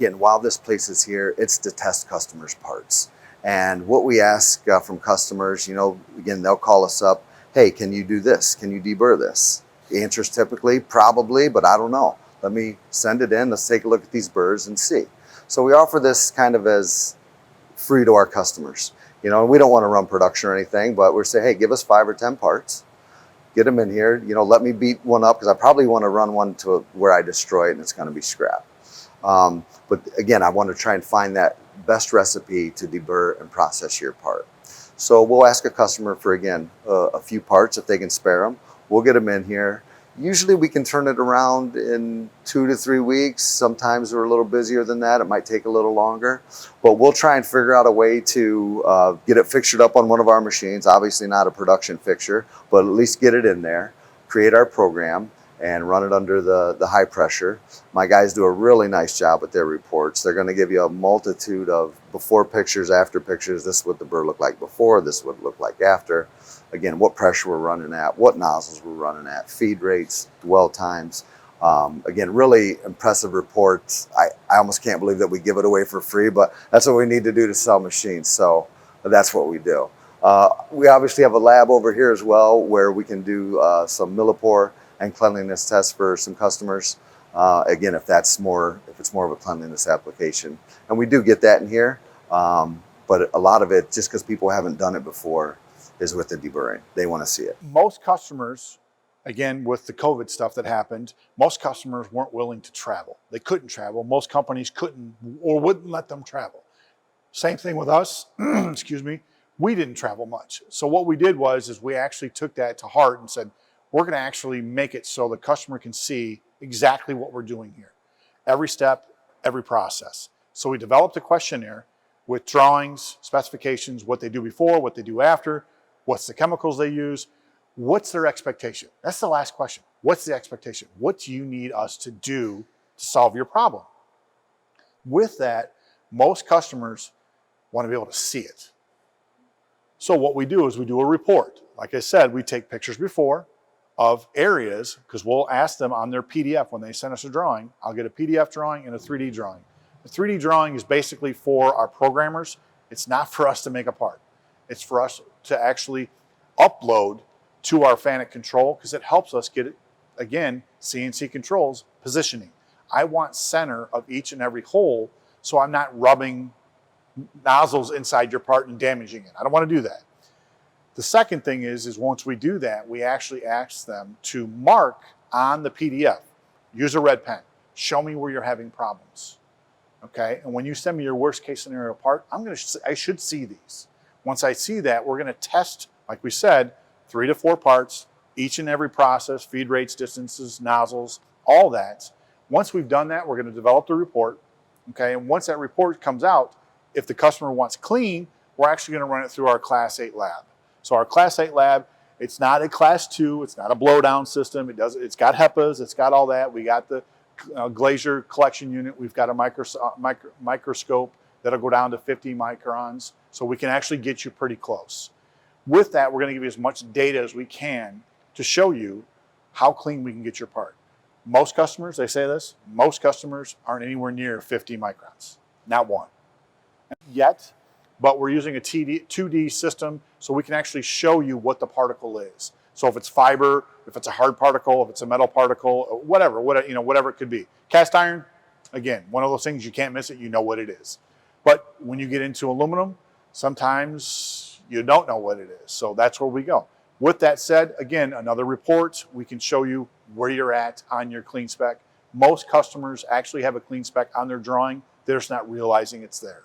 again, while this place is here, it's to test customers' parts. And what we ask from customers, again, they'll call us up, hey, can you do this? Can you deburr this? The answer is typically, probably, but I don't know. Let me send it in, let's take a look at these burrs and see. So we offer this kind of as free to our customers. And we don't want to run production or anything, but we're saying, hey, give us 5 or 10 parts, get them in here, let me beat one up, because I probably want to run one to where I destroy it and it's going to be scrap. But again, I want to try and find that best recipe to deburr and process your part. So we'll ask a customer for, again, a few parts if they can spare them. We'll get them in here. Usually we can turn it around in 2 to 3 weeks. Sometimes we're a little busier than that. It might take a little longer, but we'll try and figure out a way to get it fixtured up on one of our machines. Obviously not a production fixture, but at least get it in there, create our program, and run it under the high pressure. My guys do a really nice job with their reports. They're going to give you a multitude of before pictures, after pictures. This is what the burr looked like before, this is what it looked like after. Again, what pressure we're running at, what nozzles we're running at, feed rates, dwell times. Again, really impressive reports. I almost can't believe that we give it away for free, but that's what we need to do to sell machines. So that's what we do. We obviously have a lab over here as well where we can do some millipore and cleanliness tests for some customers. Again, if it's more of a cleanliness application. And we do get that in here, but a lot of it, just because people haven't done it before, is with the deburring. They want to see it. Most customers, again, with the COVID stuff that happened, most customers weren't willing to travel. They couldn't travel. Most companies couldn't or wouldn't let them travel. Same thing with us, excuse me, we didn't travel much. So what we did is we actually took that to heart and said, we're going to actually make it so the customer can see exactly what we're doing here. Every step, every process. So we developed a questionnaire with drawings, specifications, what they do before, what they do after, what's the chemicals they use, what's their expectation? That's the last question. What's the expectation? What do you need us to do to solve your problem? With that, most customers want to be able to see it. So what we do is we do a report. Like I said, we take pictures before of areas, because we'll ask them on their PDF when they send us a drawing. I'll get a PDF drawing and a 3D drawing. The 3D drawing is basically for our programmers. It's not for us to make a part. It's for us to actually upload to our FANUC control, because it helps us get it, again, CNC controls positioning. I want center of each and every hole, so I'm not rubbing nozzles inside your part and damaging it. I don't want to do that. The second thing is once we do that, we actually ask them to mark on the PDF. Use a red pen. Show me where you're having problems. Okay, and when you send me your worst case scenario part, I should see these. Once I see that, we're going to test, like we said, 3 to 4 parts, each and every process, feed rates, distances, nozzles, all that. Once we've done that, we're going to develop the report. Okay, and once that report comes out, if the customer wants clean, we're actually going to run it through our Class 8 lab. So our Class 8 lab, it's not a Class 2, it's not a blowdown system. It's got HEPAs, it's got all that. We got the glazier collection unit. We've got a microscope that'll go down to 50 microns, so we can actually get you pretty close. With that, we're going to give you as much data as we can to show you how clean we can get your part. Most customers, they say this, most customers aren't anywhere near 50 microns, not one yet, but we're using a 2D system so we can actually show you what the particle is. So if it's fiber, if it's a hard particle, if it's a metal particle, whatever it could be. Cast iron, again, one of those things, you can't miss it, you know what it is. But when you get into aluminum, sometimes you don't know what it is. So that's where we go. With that said, again, another report, we can show you where you're at on your clean spec. Most customers actually have a clean spec on their drawing. They're just not realizing it's there.